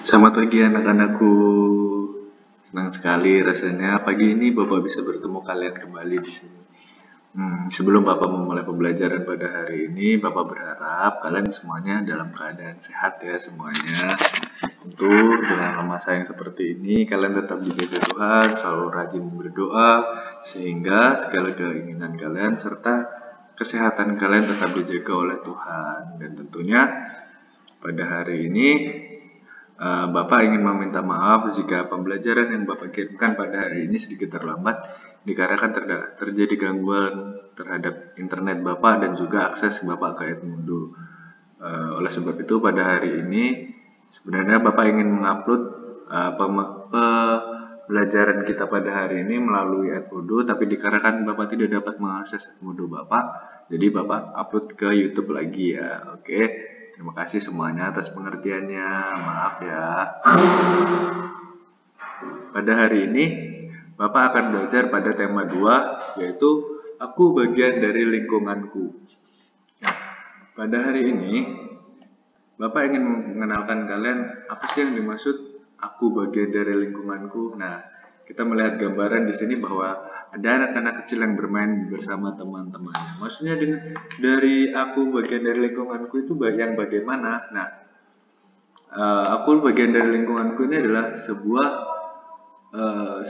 Selamat pagi anak-anakku. Senang sekali rasanya pagi ini Bapak bisa bertemu kalian kembali di sini. Sebelum Bapak memulai pembelajaran pada hari ini, Bapak berharap kalian semuanya dalam keadaan sehat ya semuanya. Tentu dengan masa yang seperti ini, kalian tetap dijaga Tuhan, selalu rajin berdoa, sehingga segala keinginan kalian serta kesehatan kalian tetap dijaga oleh Tuhan. Dan tentunya pada hari ini Bapak ingin meminta maaf jika pembelajaran yang Bapak kirimkan pada hari ini sedikit terlambat dikarenakan terjadi gangguan terhadap internet Bapak dan juga akses Bapak ke Edmundo. Oleh sebab itu pada hari ini sebenarnya Bapak ingin mengupload pembelajaran kita pada hari ini melalui Edmundo, tapi dikarenakan Bapak tidak dapat mengakses Edmundo Bapak, jadi Bapak upload ke YouTube lagi ya. Oke. Terima kasih semuanya atas pengertiannya. Maaf ya. Pada hari ini, Bapak akan belajar pada tema 2, yaitu aku bagian dari lingkunganku. Nah, pada hari ini, Bapak ingin mengenalkan kalian apa sih yang dimaksud aku bagian dari lingkunganku. Nah, kita melihat gambaran di sini bahwa ada anak-anak kecil yang bermain bersama teman-temannya. Maksudnya dari aku bagian dari lingkunganku itu yang bagaimana? Nah, aku bagian dari lingkunganku ini adalah sebuah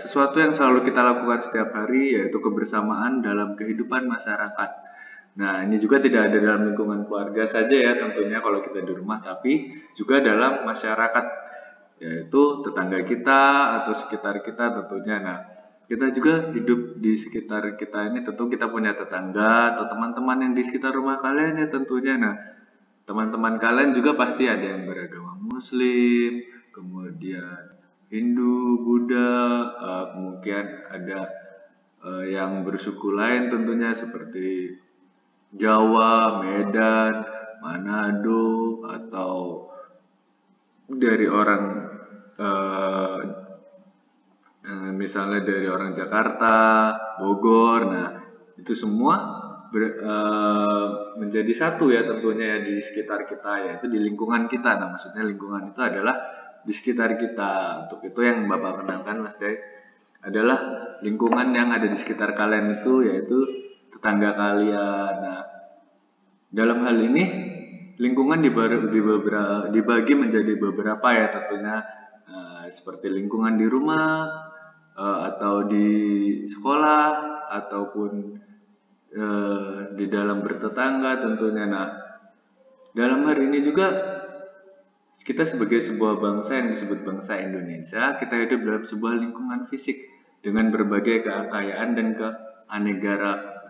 sesuatu yang selalu kita lakukan setiap hari, yaitu kebersamaan dalam kehidupan masyarakat. Nah, ini juga tidak ada dalam lingkungan keluarga saja ya tentunya kalau kita di rumah, tapi juga dalam masyarakat, yaitu tetangga kita atau sekitar kita tentunya. Nah, kita juga hidup di sekitar kita ini, tentu kita punya tetangga atau teman-teman yang di sekitar rumah kalian ya tentunya. Nah, teman-teman kalian juga pasti ada yang beragama Muslim, kemudian Hindu, Buddha, kemudian ada yang bersuku lain tentunya seperti Jawa, Medan, Manado, atau dari orang misalnya dari orang Jakarta, Bogor. Nah, itu semua menjadi satu ya tentunya ya di sekitar kita, yaitu di lingkungan kita. Nah, maksudnya lingkungan itu adalah di sekitar kita. Untuk itu yang Bapak kenalkan Mas Jai adalah lingkungan yang ada di sekitar kalian itu, yaitu tetangga kalian. Nah, dalam hal ini lingkungan dibagi menjadi beberapa ya tentunya, seperti lingkungan di rumah, atau di sekolah, ataupun di dalam bertetangga tentunya. Nah, dalam hari ini juga kita sebagai sebuah bangsa yang disebut bangsa Indonesia, kita hidup dalam sebuah lingkungan fisik dengan berbagai kekayaan dan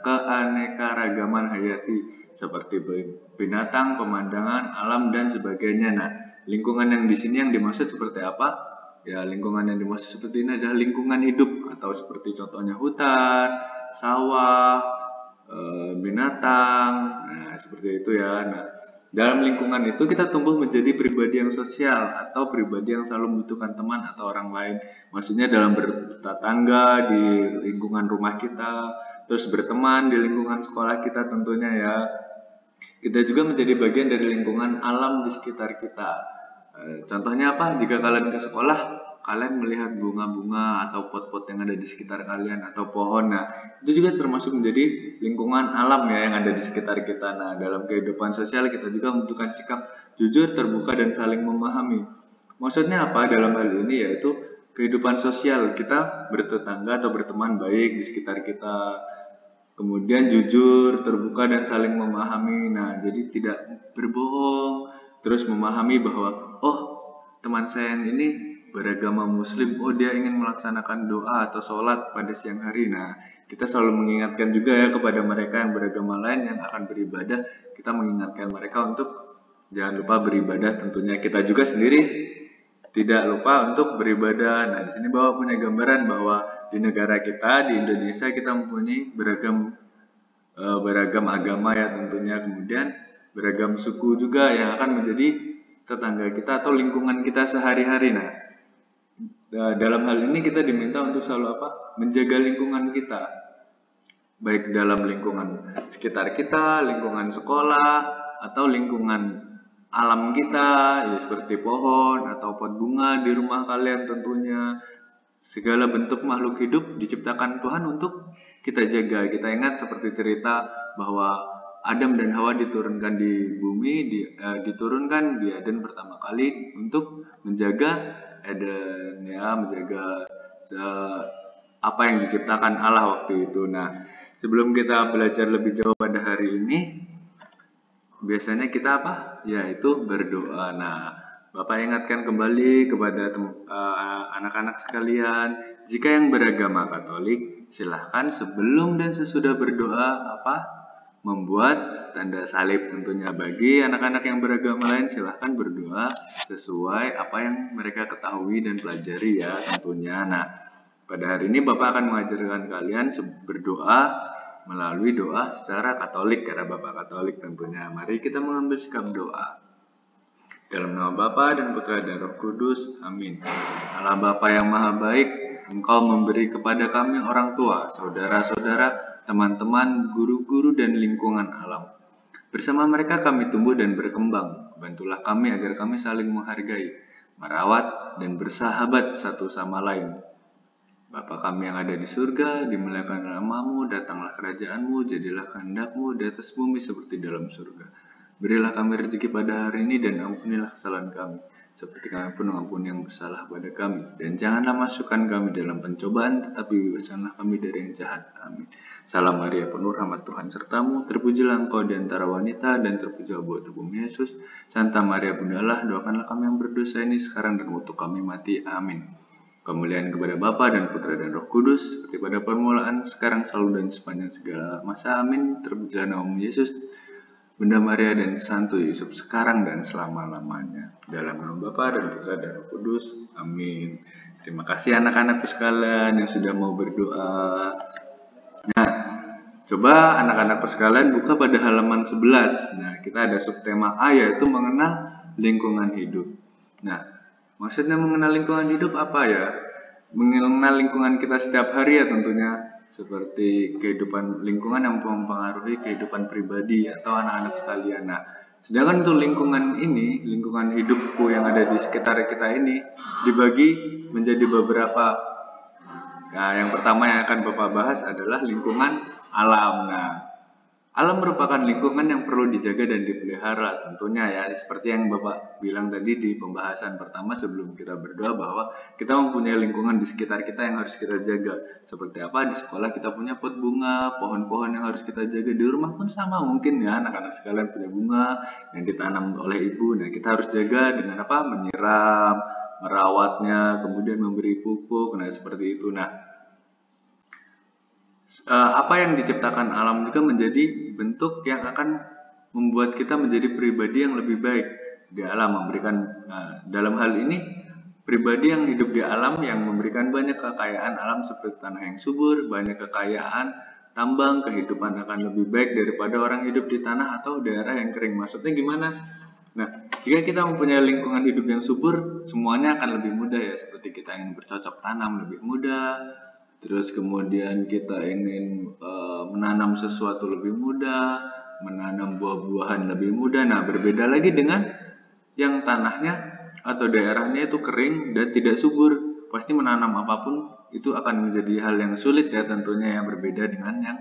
keanekaragaman hayati seperti binatang, pemandangan, alam dan sebagainya. Nah, lingkungan yang di sini yang dimaksud seperti apa? Ya, lingkungan yang dimaksud seperti ini adalah lingkungan hidup, atau seperti contohnya hutan, sawah, binatang. Nah, seperti itu ya. Nah, dalam lingkungan itu kita tumbuh menjadi pribadi yang sosial atau pribadi yang selalu membutuhkan teman atau orang lain. Maksudnya dalam bertetangga di lingkungan rumah kita, terus berteman di lingkungan sekolah kita tentunya ya. Kita juga menjadi bagian dari lingkungan alam di sekitar kita. Contohnya apa? Jika kalian ke sekolah, kalian melihat bunga-bunga atau pot-pot yang ada di sekitar kalian atau pohon. Nah, itu juga termasuk menjadi lingkungan alam ya yang ada di sekitar kita. Nah, dalam kehidupan sosial kita juga membutuhkan sikap jujur, terbuka, dan saling memahami. Maksudnya apa dalam hal ini? Yaitu kehidupan sosial kita bertetangga atau berteman baik di sekitar kita. Kemudian jujur, terbuka, dan saling memahami. Nah, jadi tidak berbohong. Terus memahami bahwa, oh, teman saya yang ini beragama Muslim, oh dia ingin melaksanakan doa atau sholat pada siang hari. Nah, kita selalu mengingatkan juga ya kepada mereka yang beragama lain yang akan beribadah. Kita mengingatkan mereka untuk jangan lupa beribadah tentunya. Kita juga sendiri tidak lupa untuk beribadah. Nah, di sini Bapak punya gambaran bahwa di negara kita, di Indonesia, kita mempunyai beragam agama ya tentunya. Kemudian beragam suku juga yang akan menjadi tetangga kita atau lingkungan kita sehari-hari. Nah, dalam hal ini kita diminta untuk selalu apa? Menjaga lingkungan kita. Baik dalam lingkungan sekitar kita, lingkungan sekolah, atau lingkungan alam kita, ya seperti pohon atau pot bunga di rumah kalian tentunya. Segala bentuk makhluk hidup diciptakan Tuhan untuk kita jaga. Kita ingat seperti cerita bahwa Adam dan Hawa diturunkan di bumi, diturunkan di Eden pertama kali untuk menjaga Eden, ya, menjaga apa yang diciptakan Allah waktu itu. Nah, sebelum kita belajar lebih jauh pada hari ini, biasanya kita apa? Yaitu berdoa. Nah, Bapak ingatkan kembali kepada anak-anak sekalian, jika yang beragama Katolik, silahkan sebelum dan sesudah berdoa membuat tanda salib tentunya. Bagi anak-anak yang beragama lain, silahkan berdoa sesuai apa yang mereka ketahui dan pelajari ya tentunya. Nah, pada hari ini Bapak akan mengajarkan kalian berdoa melalui doa secara Katolik, karena Bapak Katolik tentunya. Mari kita mengambil sikap doa. Dalam nama Bapa dan Putra dan Roh Kudus, amin. Allah Bapa yang Maha Baik, Engkau memberi kepada kami orang tua, saudara-saudara, teman-teman, guru-guru, dan lingkungan alam. Bersama mereka kami tumbuh dan berkembang. Bantulah kami agar kami saling menghargai, merawat, dan bersahabat satu sama lain. Bapa kami yang ada di surga, dimuliakanlah namamu, datanglah kerajaanmu, jadilah kehendakmu di atas bumi seperti dalam surga. Berilah kami rezeki pada hari ini dan ampunilah kesalahan kami, seperti kami pun mengampuni yang bersalah pada kami. Dan janganlah masukkan kami dalam pencobaan, tetapi bebaskanlah kami dari yang jahat. Amin. Salam Maria, penuh rahmat Tuhan sertamu, terpujilah engkau di antara wanita, dan terpujilah buah tubuhmu Yesus. Santa Maria Bunda Allah, doakanlah kami yang berdosa ini sekarang dan waktu kami mati. Amin. Kemuliaan kepada Bapa dan Putra dan Roh Kudus, seperti pada permulaan, sekarang, selalu, dan sepanjang segala masa. Amin. Terpujilah namamu Yesus, Bunda Maria dan Santo Yusuf, sekarang dan selama-lamanya. Dalam nama Bapa dan Putra dan Roh Kudus. Amin. Terima kasih anak-anakku sekalian yang sudah mau berdoa. Nah, coba anak-anakku sekalian buka pada halaman 11. Nah, kita ada subtema A, yaitu mengenal lingkungan hidup. Nah, maksudnya mengenal lingkungan hidup apa ya? Mengenal lingkungan kita setiap hari ya tentunya, seperti kehidupan lingkungan yang mempengaruhi kehidupan pribadi atau anak-anak sekalian. Nah, sedangkan untuk lingkungan ini, lingkungan hidupku yang ada di sekitar kita ini dibagi menjadi beberapa. Nah, yang pertama yang akan Bapak bahas adalah lingkungan alam. Nah, alam merupakan lingkungan yang perlu dijaga dan dipelihara tentunya ya, seperti yang Bapak bilang tadi di pembahasan pertama sebelum kita berdoa, bahwa kita mempunyai lingkungan di sekitar kita yang harus kita jaga. Seperti apa, di sekolah kita punya pot bunga, pohon-pohon yang harus kita jaga. Di rumah pun sama mungkin ya, anak-anak sekalian punya bunga yang ditanam oleh ibu. Nah, kita harus jaga dengan apa? Menyiram, merawatnya, kemudian memberi pupuk. Nah, seperti itu. Nah, apa yang diciptakan alam juga menjadi bentuk yang akan membuat kita menjadi pribadi yang lebih baik di alam, memberikan dalam hal ini pribadi yang hidup di alam yang memberikan banyak kekayaan alam seperti tanah yang subur, banyak kekayaan tambang, kehidupan akan lebih baik daripada orang hidup di tanah atau daerah yang kering. Maksudnya gimana? Nah, jika kita mempunyai lingkungan hidup yang subur, semuanya akan lebih mudah ya, seperti kita ingin bercocok tanam lebih mudah. Terus kemudian kita ingin menanam sesuatu lebih mudah, menanam buah-buahan lebih mudah. Nah, berbeda lagi dengan yang tanahnya atau daerahnya itu kering dan tidak subur. Pasti menanam apapun itu akan menjadi hal yang sulit ya tentunya, yang berbeda dengan yang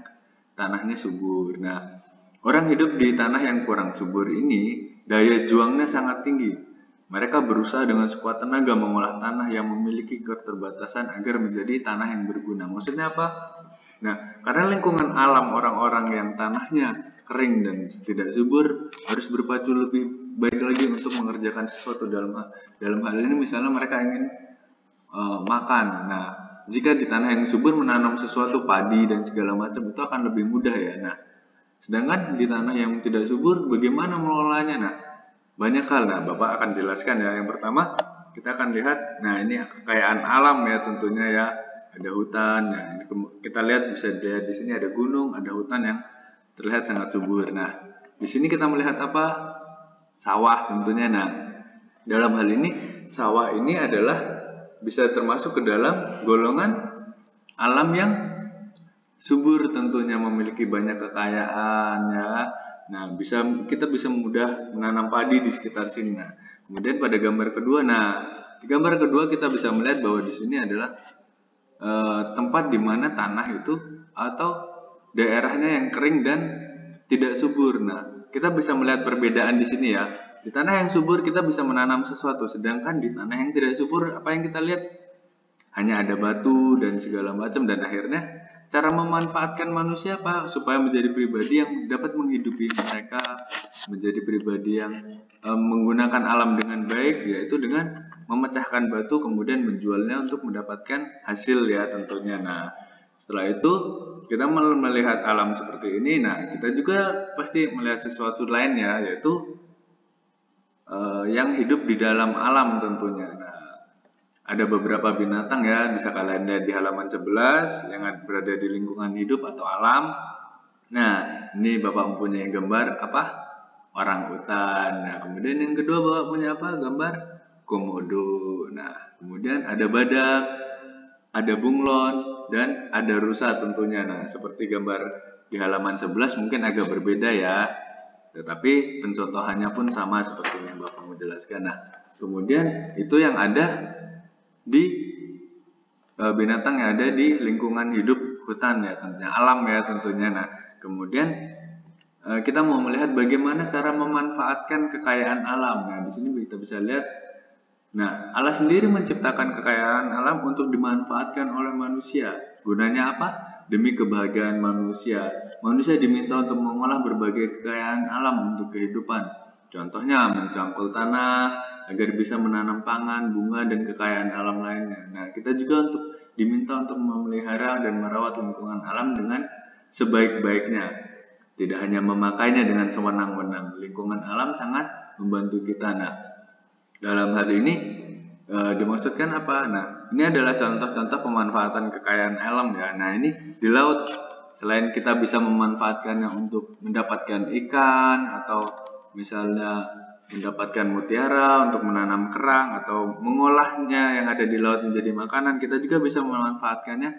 tanahnya subur. Nah, orang hidup di tanah yang kurang subur ini, daya juangnya sangat tinggi. Mereka berusaha dengan sekuat tenaga mengolah tanah yang memiliki keterbatasan agar menjadi tanah yang berguna. Maksudnya apa? Nah, karena lingkungan alam orang-orang yang tanahnya kering dan tidak subur harus berpacu lebih baik lagi untuk mengerjakan sesuatu. Dalam hal ini misalnya mereka ingin makan. Nah, jika di tanah yang subur menanam sesuatu, padi dan segala macam, itu akan lebih mudah ya. Nah, sedangkan di tanah yang tidak subur, bagaimana mengelolanya? Nah, banyak hal. Nah, Bapak akan jelaskan ya. Yang pertama, kita akan lihat, nah ini kekayaan alam ya tentunya ya. Ada hutan, nah ini kita lihat, bisa dilihat di sini ada gunung, ada hutan yang terlihat sangat subur. Nah, di sini kita melihat apa? Sawah tentunya. Nah, dalam hal ini sawah ini adalah bisa termasuk ke dalam golongan alam yang subur tentunya, memiliki banyak kekayaan ya. Nah, kita bisa mudah menanam padi di sekitar sini. Nah, kemudian pada gambar kedua, di gambar kedua kita bisa melihat bahwa di sini adalah tempat di mana tanah itu atau daerahnya yang kering dan tidak subur. Nah, kita bisa melihat perbedaan di sini ya. Di tanah yang subur kita bisa menanam sesuatu, sedangkan di tanah yang tidak subur apa yang kita lihat? Hanya ada batu dan segala macam, dan akhirnya cara memanfaatkan manusia apa supaya menjadi pribadi yang dapat menghidupi mereka, menjadi pribadi yang menggunakan alam dengan baik, yaitu dengan memecahkan batu kemudian menjualnya untuk mendapatkan hasil ya tentunya. Nah, setelah itu kita melihat alam seperti ini. Nah, kita juga pasti melihat sesuatu lain ya, yaitu yang hidup di dalam alam tentunya. Nah, ada beberapa binatang ya, bisa kalian lihat di halaman 11 yang berada di lingkungan hidup atau alam. Nah, ini Bapak mempunyai gambar apa? Orangutan. Nah, kemudian yang kedua Bapak punya apa? Gambar komodo. Nah, kemudian ada badak, ada bunglon, dan ada rusa tentunya. Nah, seperti gambar di halaman 11 mungkin agak berbeda ya. Tetapi pencontohannya pun sama seperti yang Bapak menjelaskan. Nah, kemudian itu yang ada di binatang yang ada di lingkungan hidup hutan ya tentunya, alam ya tentunya. Nah, kemudian kita mau melihat bagaimana cara memanfaatkan kekayaan alam. Nah, di sini kita bisa lihat. Nah, Allah sendiri menciptakan kekayaan alam untuk dimanfaatkan oleh manusia. Gunanya apa? Demi kebahagiaan manusia. Manusia diminta untuk mengolah berbagai kekayaan alam untuk kehidupan. Contohnya mencangkul tanah agar bisa menanam pangan, bunga, dan kekayaan alam lainnya. Nah, kita juga diminta untuk memelihara dan merawat lingkungan alam dengan sebaik-baiknya. Tidak hanya memakainya dengan sewenang-wenang. Lingkungan alam sangat membantu kita. Nah, dalam hal ini dimaksudkan apa? Nah, ini adalah contoh-contoh pemanfaatan kekayaan alam ya. Nah, ini di laut, selain kita bisa memanfaatkannya untuk mendapatkan ikan atau misalnya mendapatkan mutiara untuk menanam kerang atau mengolahnya yang ada di laut menjadi makanan, kita juga bisa memanfaatkannya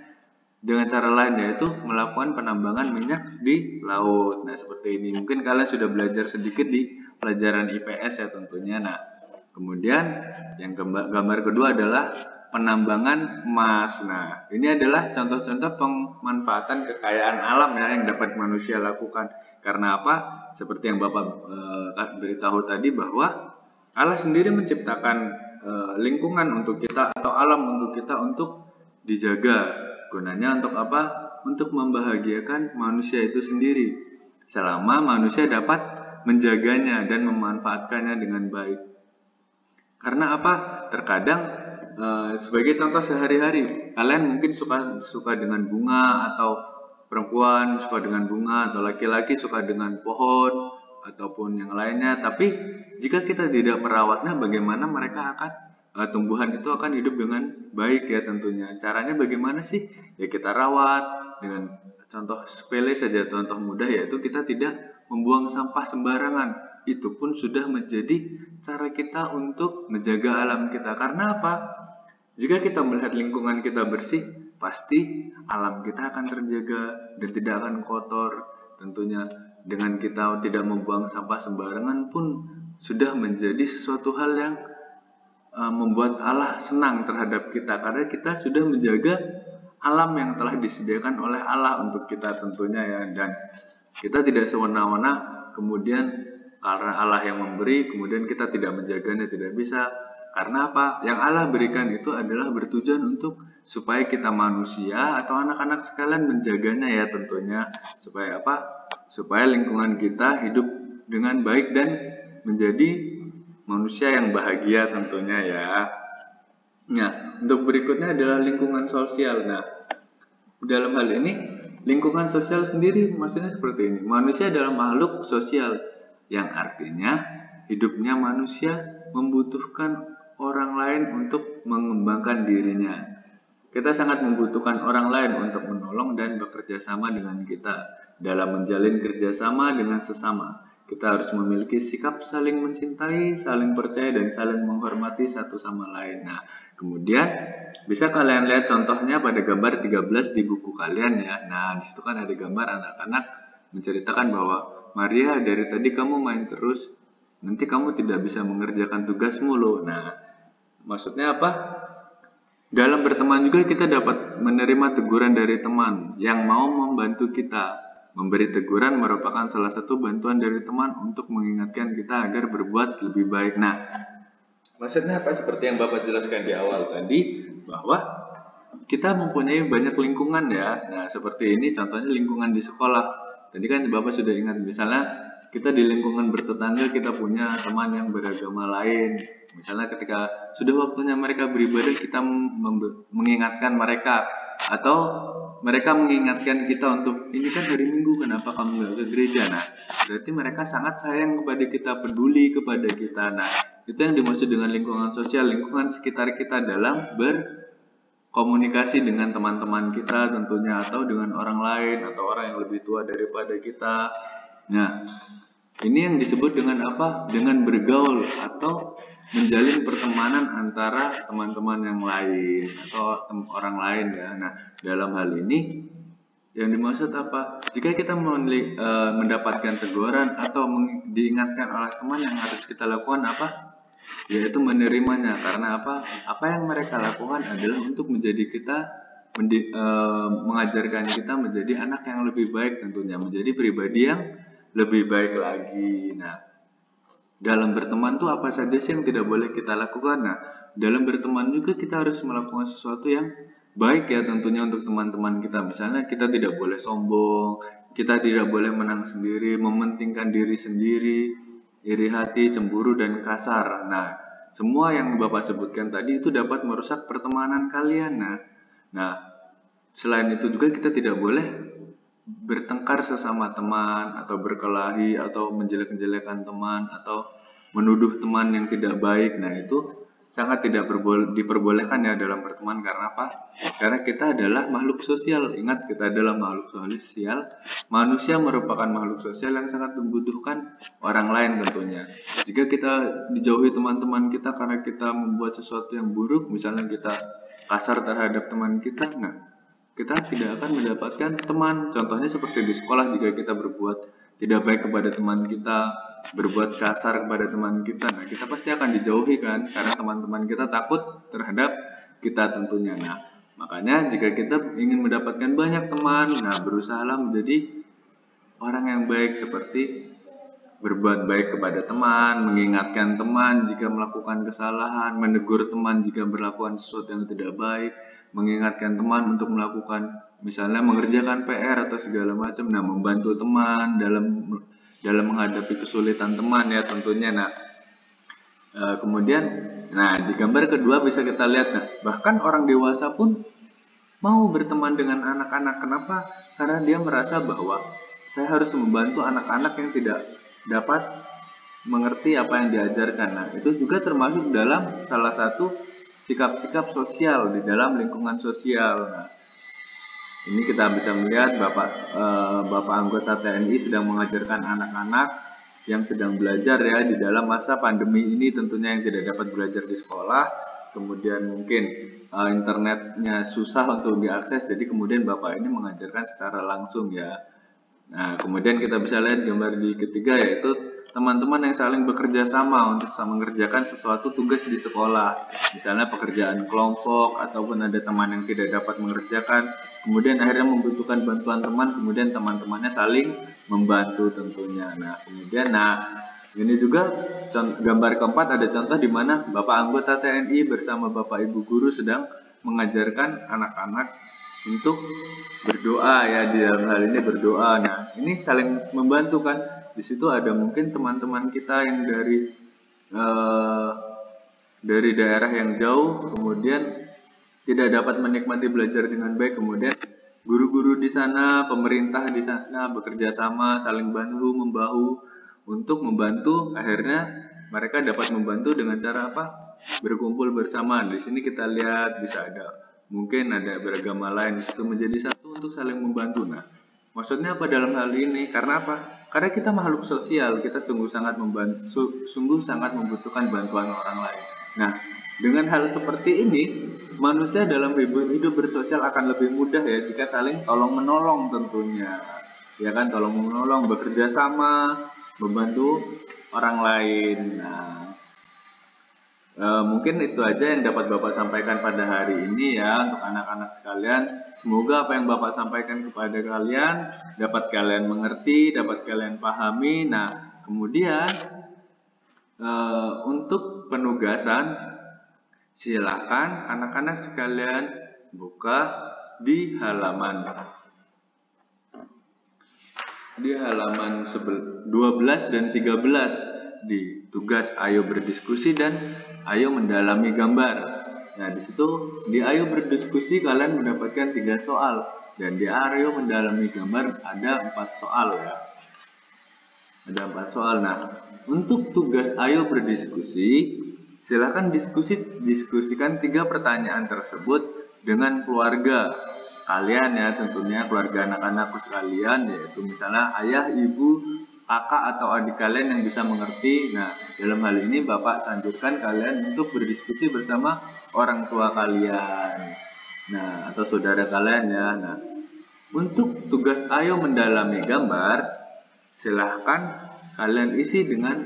dengan cara lain, yaitu melakukan penambangan minyak di laut. Nah, seperti ini. Mungkin kalian sudah belajar sedikit di pelajaran IPS ya tentunya. Nah, kemudian yang gambar kedua adalah penambangan emas. Nah, ini adalah contoh-contoh pemanfaatan kekayaan alam ya yang dapat manusia lakukan. Karena apa? Seperti yang Bapak beritahu tadi bahwa Allah sendiri menciptakan lingkungan untuk kita atau alam untuk kita untuk dijaga. Gunanya untuk apa? Untuk membahagiakan manusia itu sendiri. Selama manusia dapat menjaganya dan memanfaatkannya dengan baik. Karena apa? Terkadang sebagai contoh sehari-hari, kalian mungkin suka dengan bunga, atau perempuan suka dengan bunga, atau laki-laki suka dengan pohon ataupun yang lainnya. Tapi jika kita tidak merawatnya, bagaimana mereka akan tumbuhan itu akan hidup dengan baik ya tentunya. Caranya bagaimana sih? Ya kita rawat dengan contoh sepele saja, contoh mudah, yaitu kita tidak membuang sampah sembarangan. Itu pun sudah menjadi cara kita untuk menjaga alam kita. Karena apa? Jika kita melihat lingkungan kita bersih, pasti alam kita akan terjaga dan tidak akan kotor. Tentunya dengan kita tidak membuang sampah sembarangan pun sudah menjadi sesuatu hal yang membuat Allah senang terhadap kita, karena kita sudah menjaga alam yang telah disediakan oleh Allah untuk kita tentunya ya. Dan kita tidak semena-mena kemudian karena Allah yang memberi kemudian kita tidak menjaganya, tidak bisa. Karena apa? Yang Allah berikan itu adalah bertujuan untuk supaya kita manusia atau anak-anak sekalian menjaganya ya tentunya. Supaya apa? Supaya lingkungan kita hidup dengan baik dan menjadi manusia yang bahagia tentunya ya. Nah, untuk berikutnya adalah lingkungan sosial. Nah, dalam hal ini lingkungan sosial sendiri maksudnya seperti ini. Manusia adalah makhluk sosial, yang artinya hidupnya manusia membutuhkan orang lain untuk mengembangkan dirinya. Kita sangat membutuhkan orang lain untuk menolong dan bekerja sama dengan kita dalam menjalin kerjasama dengan sesama. Kita harus memiliki sikap saling mencintai, saling percaya, dan saling menghormati satu sama lain. Nah, kemudian bisa kalian lihat contohnya pada gambar 13 di buku kalian ya. Nah, di situ kan ada gambar anak-anak menceritakan bahwa Maria, dari tadi kamu main terus, nanti kamu tidak bisa mengerjakan tugasmu loh. Nah, maksudnya apa? Dalam berteman juga kita dapat menerima teguran dari teman yang mau membantu kita. Memberi teguran merupakan salah satu bantuan dari teman untuk mengingatkan kita agar berbuat lebih baik. Nah, maksudnya apa? Seperti yang Bapak jelaskan di awal tadi, bahwa kita mempunyai banyak lingkungan ya. Nah, seperti ini contohnya lingkungan di sekolah. Tadi kan Bapak sudah ingat, misalnya kita di lingkungan bertetangga kita punya teman yang beragama lain. Misalnya ketika sudah waktunya mereka beribadah, kita mengingatkan mereka, atau mereka mengingatkan kita untuk, ini kan hari Minggu, kenapa kamu nggak ke gereja? Nah, berarti mereka sangat sayang kepada kita, peduli kepada kita. Nah, itu yang dimaksud dengan lingkungan sosial, lingkungan sekitar kita dalam berkomunikasi dengan teman-teman kita tentunya, atau dengan orang lain, atau orang yang lebih tua daripada kita. Nah, ini yang disebut dengan apa? Dengan bergaul atau menjalin pertemanan antara teman-teman yang lain atau orang lain ya. Nah, dalam hal ini yang dimaksud apa? Jika kita mendapatkan teguran atau diingatkan oleh teman, yang harus kita lakukan apa? Yaitu menerimanya. Karena apa? Apa yang mereka lakukan adalah untuk menjadi kita, mengajarkan kita menjadi anak yang lebih baik tentunya, menjadi pribadi yang lebih baik lagi. Nah, dalam berteman tuh apa saja sih yang tidak boleh kita lakukan? Nah, dalam berteman juga kita harus melakukan sesuatu yang baik ya tentunya untuk teman-teman kita. Misalnya kita tidak boleh sombong, kita tidak boleh menang sendiri, mementingkan diri sendiri, iri hati, cemburu, dan kasar. Nah, semua yang Bapak sebutkan tadi itu dapat merusak pertemanan kalian. Nah, selain itu juga kita tidak boleh bertengkar sesama teman, atau berkelahi, atau menjelek-jelekan teman, atau menuduh teman yang tidak baik. Nah, itu sangat tidak diperbolehkan ya dalam berteman. Karena apa? Karena kita adalah makhluk sosial. Ingat, kita adalah makhluk sosial. Manusia merupakan makhluk sosial yang sangat membutuhkan orang lain tentunya. Jika kita dijauhi teman-teman kita karena kita membuat sesuatu yang buruk, misalnya kita kasar terhadap teman kita, nah, kita tidak akan mendapatkan teman. Contohnya seperti di sekolah, jika kita berbuat tidak baik kepada teman kita, berbuat kasar kepada teman kita, nah kita pasti akan dijauhi kan, karena teman-teman kita takut terhadap kita tentunya. Nah, makanya jika kita ingin mendapatkan banyak teman, nah berusahalah menjadi orang yang baik, seperti berbuat baik kepada teman, mengingatkan teman jika melakukan kesalahan, menegur teman jika melakukan sesuatu yang tidak baik, mengingatkan teman untuk melakukan misalnya mengerjakan PR atau segala macam. Nah, membantu teman dalam menghadapi kesulitan teman ya tentunya. Nah, kemudian di gambar kedua bisa kita lihat, nah, bahkan orang dewasa pun mau berteman dengan anak-anak. Kenapa? Karena dia merasa bahwa saya harus membantu anak-anak yang tidak dapat mengerti apa yang diajarkan. Nah, itu juga termasuk dalam salah satu sikap-sikap sosial di dalam lingkungan sosial. Nah, ini kita bisa melihat Bapak anggota TNI sedang mengajarkan anak-anak yang sedang belajar ya di dalam masa pandemi ini, tentunya yang tidak dapat belajar di sekolah. Kemudian mungkin internetnya susah untuk diakses, jadi kemudian Bapak ini mengajarkan secara langsung ya. Nah, kemudian kita bisa lihat gambar di ketiga, yaitu teman-teman yang saling bekerja sama untuk mengerjakan sesuatu tugas di sekolah. Misalnya pekerjaan kelompok, ataupun ada teman yang tidak dapat mengerjakan, kemudian akhirnya membutuhkan bantuan teman, kemudian teman-temannya saling membantu tentunya. Nah, kemudian ini juga gambar keempat, ada contoh di mana Bapak anggota TNI bersama Bapak Ibu guru sedang mengajarkan anak-anak untuk berdoa ya, di dalam hal ini berdoa. Nah, ini saling membantu kan. Di situ ada mungkin teman-teman kita yang dari daerah yang jauh, kemudian tidak dapat menikmati belajar dengan baik, kemudian guru-guru di sana, pemerintah di sana bekerja sama, saling bahu membahu untuk membantu. Akhirnya mereka dapat membantu dengan cara apa? Berkumpul bersama. Di sini kita lihat bisa mungkin ada beragama lain di situ menjadi satu untuk saling membantu. Nah, maksudnya apa dalam hal ini? Karena apa? Karena kita makhluk sosial, kita sungguh sangat membutuhkan bantuan orang lain. Nah, dengan hal seperti ini, manusia dalam hidup bersosial akan lebih mudah ya jika saling tolong menolong tentunya. ya kan, tolong menolong, bekerja sama, membantu orang lain. Nah, mungkin itu aja yang dapat Bapak sampaikan pada hari ini ya untuk anak-anak sekalian. Semoga apa yang Bapak sampaikan kepada kalian dapat kalian mengerti, dapat kalian pahami. Nah, kemudian untuk penugasan, silakan anak-anak sekalian buka di halaman 12 dan 13 di tugas ayo berdiskusi dan ayo mendalami gambar. Nah, di situ di ayo berdiskusi kalian mendapatkan 3 soal dan di ayo mendalami gambar ada 4 soal ya. Ada 4 soal. Nah, untuk tugas ayo berdiskusi, silakan diskusikan 3 pertanyaan tersebut dengan keluarga kalian ya, tentunya keluarga anak-anakku sekalian, yaitu misalnya ayah, ibu, kakak atau adik kalian yang bisa mengerti. Nah, dalam hal ini Bapak anjurkan kalian untuk berdiskusi bersama orang tua kalian, nah, atau saudara kalian ya. Nah, untuk tugas ayo mendalami gambar, silahkan kalian isi dengan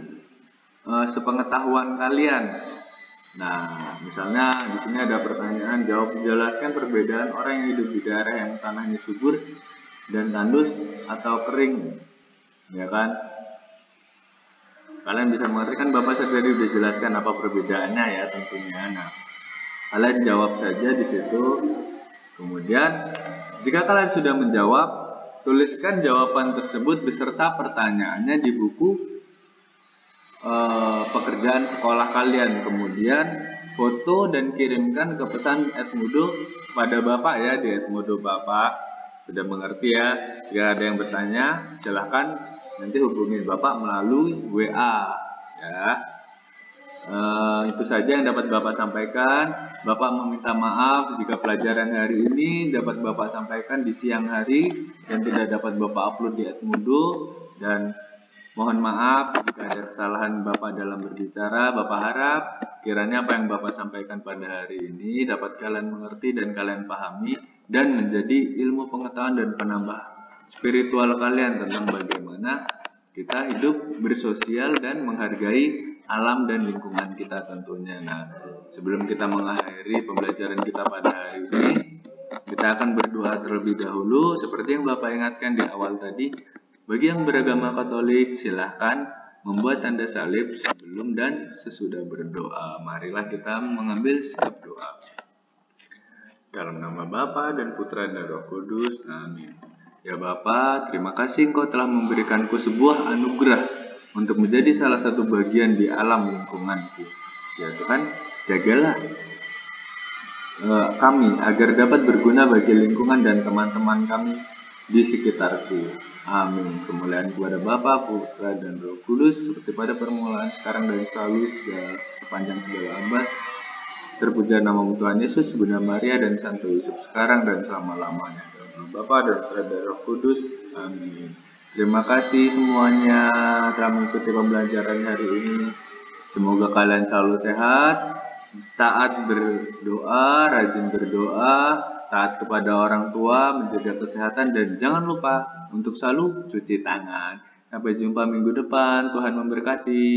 sepengetahuan kalian. Nah, misalnya di sini ada pertanyaan, jelaskan perbedaan orang yang hidup di daerah yang tanahnya subur dan tandus atau kering, ya kan? Kalian bisa mengerti kan, Bapak tadi udah jelaskan apa perbedaannya ya tentunya. Nah, kalian jawab saja di situ. Kemudian, jika kalian sudah menjawab, tuliskan jawaban tersebut beserta pertanyaannya di buku pekerjaan sekolah kalian. Kemudian foto dan kirimkan ke pesan Edmudo pada Bapak ya, di Edmudo Bapak. Sudah mengerti ya? Jika ada yang bertanya, silahkan nanti hubungi Bapak melalui WA ya. Itu saja yang dapat Bapak sampaikan. Bapak meminta maaf jika pelajaran hari ini dapat Bapak sampaikan di siang hari dan tidak dapat Bapak upload di Edmudo, dan mohon maaf jika ada kesalahan Bapak dalam berbicara. Bapak harap kiranya apa yang Bapak sampaikan pada hari ini dapat kalian mengerti dan kalian pahami dan menjadi ilmu pengetahuan dan penambah spiritual kalian tentang bagaimana kita hidup bersosial dan menghargai alam dan lingkungan kita tentunya. Nah, sebelum kita mengakhiri pembelajaran kita pada hari ini, kita akan berdoa terlebih dahulu seperti yang Bapak ingatkan di awal tadi. Bagi yang beragama Katolik, silahkan membuat tanda salib sebelum dan sesudah berdoa. Marilah kita mengambil sikap doa. Dalam nama Bapa dan Putra dan Roh Kudus, amin. Ya Bapa, terima kasih Engkau telah memberikanku sebuah anugerah untuk menjadi salah satu bagian di alam lingkunganku. Ya Tuhan, jagalah kami agar dapat berguna bagi lingkungan dan teman-teman kami di sekitarku. Amin. Kemuliaan kepada Bapa, Putra, dan Roh Kudus seperti pada permulaan, sekarang, dan selalu, sepanjang segala abad. Terpuja nama Tuhan Yesus, Bunda Maria, dan Santo Yusuf, sekarang dan selama-lamanya. Dalam nama Bapa dan Putra dan Roh Kudus. Amin. Terima kasih semuanya telah mengikuti pembelajaran hari ini. Semoga kalian selalu sehat, taat berdoa, rajin berdoa, taat kepada orang tua, menjaga kesehatan, dan jangan lupa untuk selalu cuci tangan. Sampai jumpa minggu depan. Tuhan memberkati.